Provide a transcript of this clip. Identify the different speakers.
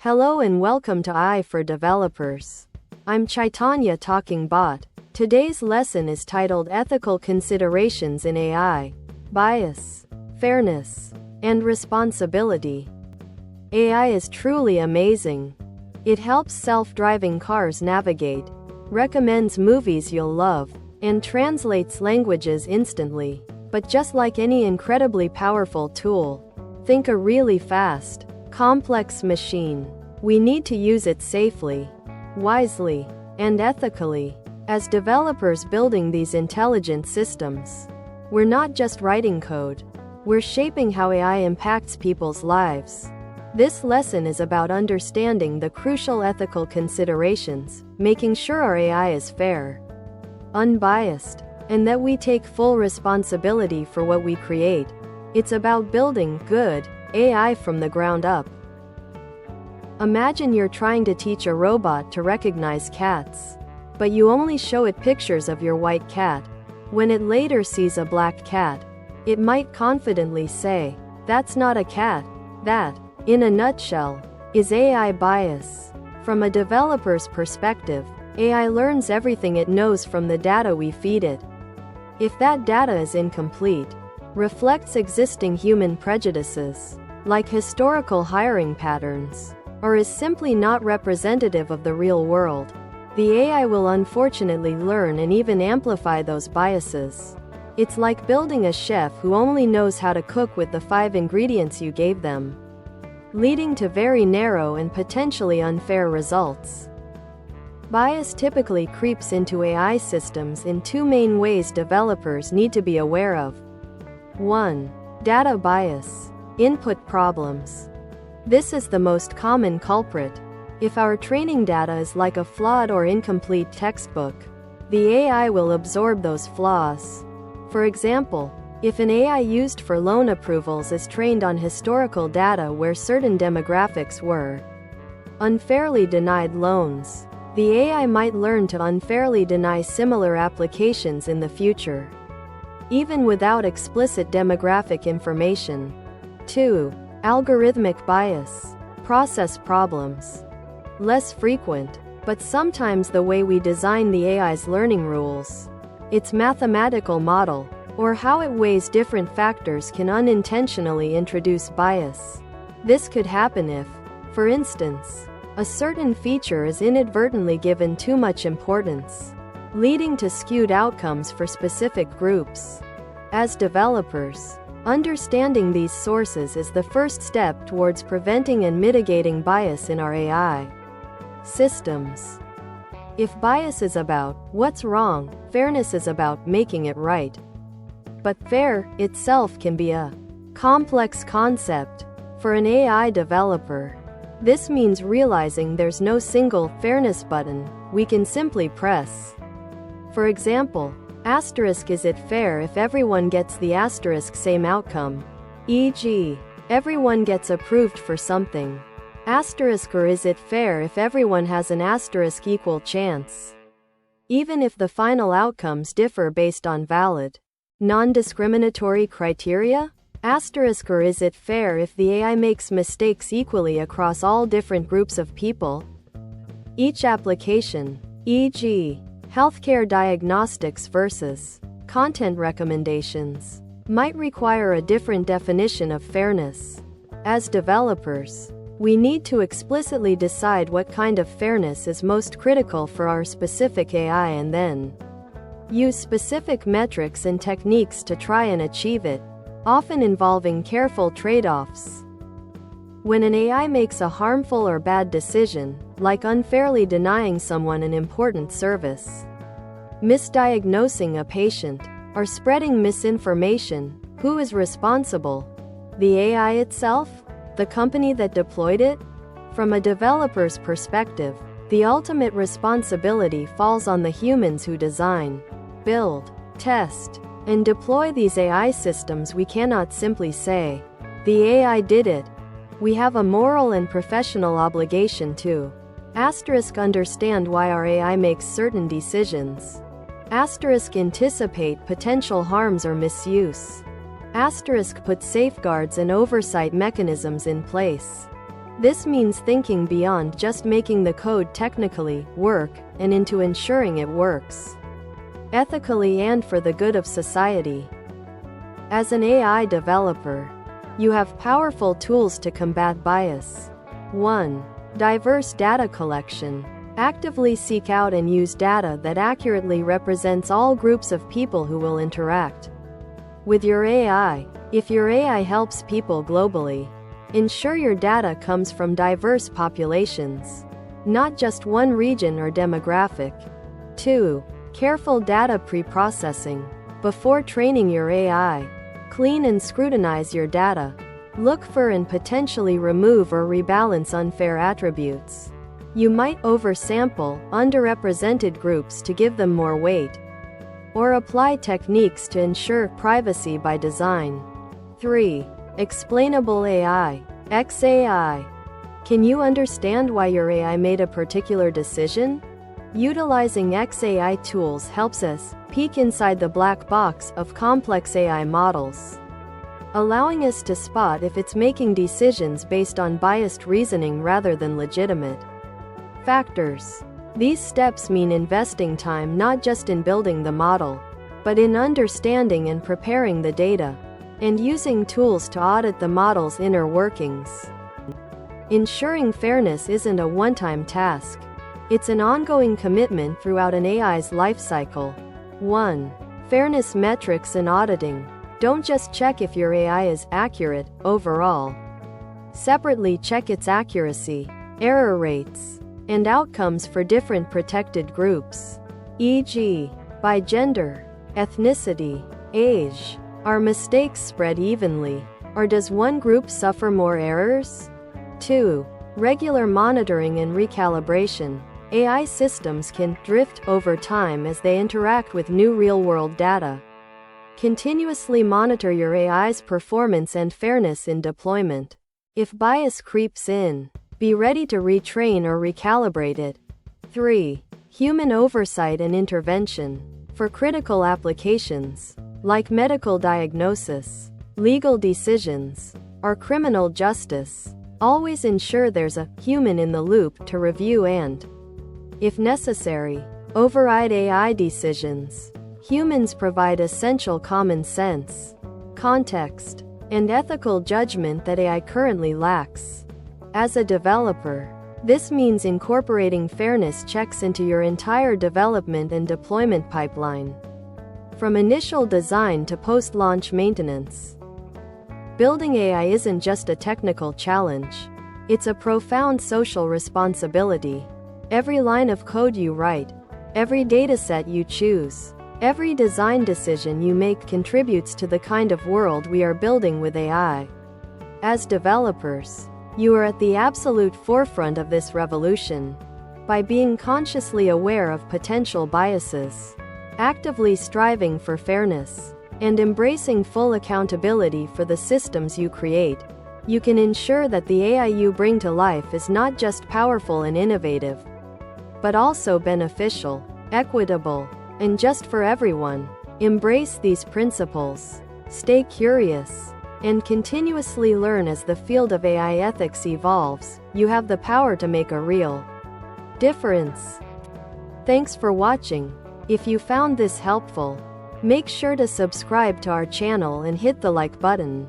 Speaker 1: Hello and welcome to AI for Developers. I'm Chaitanya talking bot. Today's lesson is titled Ethical Considerations in AI, Bias, Fairness, and Responsibility. AI is truly amazing. It helps self-driving cars navigate, recommends movies you'll love, and translates languages instantly. But just like any incredibly powerful tool, think a really fast, complex machine. We need to use it safely, wisely, and ethically. As developers building these intelligent systems, we're not just writing code, we're shaping how AI impacts people's lives. This lesson is about understanding the crucial ethical considerations, making sure our AI is fair, unbiased, and that we take full responsibility for what we create. It's about building good AI from the ground up. Imagine you're trying to teach a robot to recognize cats, but you only show it pictures of your white cat. When it later sees a black cat, it might confidently say, "That's not a cat." That, in a nutshell, is AI bias. From a developer's perspective, AI learns everything it knows from the data we feed it. If that data is incomplete, reflects existing human prejudices, like historical hiring patterns, or is simply not representative of the real world, the AI will unfortunately learn and even amplify those biases. It's like building a chef who only knows how to cook with the 5 ingredients you gave them, leading to very narrow and potentially unfair results. Bias typically creeps into AI systems in 2 main ways developers need to be aware of. 1. Data bias. Input problems. This is the most common culprit. If our training data is like a flawed or incomplete textbook, the AI will absorb those flaws. For example, if an AI used for loan approvals is trained on historical data where certain demographics were unfairly denied loans, the AI might learn to unfairly deny similar applications in the future, even without explicit demographic information. 2. Algorithmic bias. Process problems. Less frequent, but sometimes the way we design the AI's learning rules, its mathematical model, or how it weighs different factors can unintentionally introduce bias. This could happen if, for instance, a certain feature is inadvertently given too much importance, leading to skewed outcomes for specific groups. As developers, understanding these sources is the first step towards preventing and mitigating bias in our AI systems. If bias is about what's wrong, fairness is about making it right. But fair itself can be a complex concept for an AI developer. This means realizing there's no single fairness button we can simply press. For example, asterisk, is it fair if everyone gets the asterisk same outcome? E.g., everyone gets approved for something. Asterisk, or is it fair if everyone has an asterisk equal chance, even if the final outcomes differ based on valid, non-discriminatory criteria? Asterisk, or is it fair if the AI makes mistakes equally across all different groups of people? Each application, e.g., healthcare diagnostics versus content recommendations, might require a different definition of fairness. As developers, we need to explicitly decide what kind of fairness is most critical for our specific AI and then use specific metrics and techniques to try and achieve it, often involving careful trade-offs. When an AI makes a harmful or bad decision, like unfairly denying someone an important service, misdiagnosing a patient, or spreading misinformation, who is responsible? The AI itself? The company that deployed it? From a developer's perspective, the ultimate responsibility falls on the humans who design, build, test, and deploy these AI systems. We cannot simply say, "The AI did it." We have a moral and professional obligation to understand why our AI makes certain decisions. Anticipate potential harms or misuse. Put safeguards and oversight mechanisms in place. This means thinking beyond just making the code technically work and into ensuring it works ethically and for the good of society. As an AI developer, you have powerful tools to combat bias. 1. Diverse data collection. Actively seek out and use data that accurately represents all groups of people who will interact with your AI. If your AI helps people globally, ensure your data comes from diverse populations, not just one region or demographic. 2. Careful data pre-processing. Before training your AI, clean and scrutinize your data. Look for and potentially remove or rebalance unfair attributes. You might oversample underrepresented groups to give them more weight, or apply techniques to ensure privacy by design. 3. Explainable AI. XAI. Can you understand why your AI made a particular decision? Utilizing XAI tools helps us peek inside the black box of complex AI models, allowing us to spot if it's making decisions based on biased reasoning rather than legitimate factors. These steps mean investing time not just in building the model, but in understanding and preparing the data, and using tools to audit the model's inner workings. Ensuring fairness isn't a one-time task. It's an ongoing commitment throughout an AI's lifecycle. 1. Fairness metrics and auditing. Don't just check if your AI is accurate overall. Separately check its accuracy, error rates, and outcomes for different protected groups, e.g., by gender, ethnicity, age. Are mistakes spread evenly, or does one group suffer more errors? 2. Regular monitoring and recalibration. AI systems can drift over time as they interact with new real-world data. Continuously monitor your AI's performance and fairness in deployment. If bias creeps in, be ready to retrain or recalibrate it. 3. Human oversight and intervention. For critical applications, like medical diagnosis, legal decisions, or criminal justice, always ensure there's a human in the loop to review and, if necessary, override AI decisions. Humans provide essential common sense, context, and ethical judgment that AI currently lacks. As a developer, this means incorporating fairness checks into your entire development and deployment pipeline, from initial design to post-launch maintenance. Building AI isn't just a technical challenge, it's a profound social responsibility. Every line of code you write, every dataset you choose, every design decision you make contributes to the kind of world we are building with AI. As developers, you are at the absolute forefront of this revolution. By being consciously aware of potential biases, actively striving for fairness, and embracing full accountability for the systems you create, you can ensure that the AI you bring to life is not just powerful and innovative, but also beneficial, equitable, and just for everyone. Embrace these principles, stay curious, and continuously learn as the field of AI ethics evolves. You have the power to make a real difference. Thanks for watching. If you found this helpful, make sure to subscribe to our channel and hit the like button.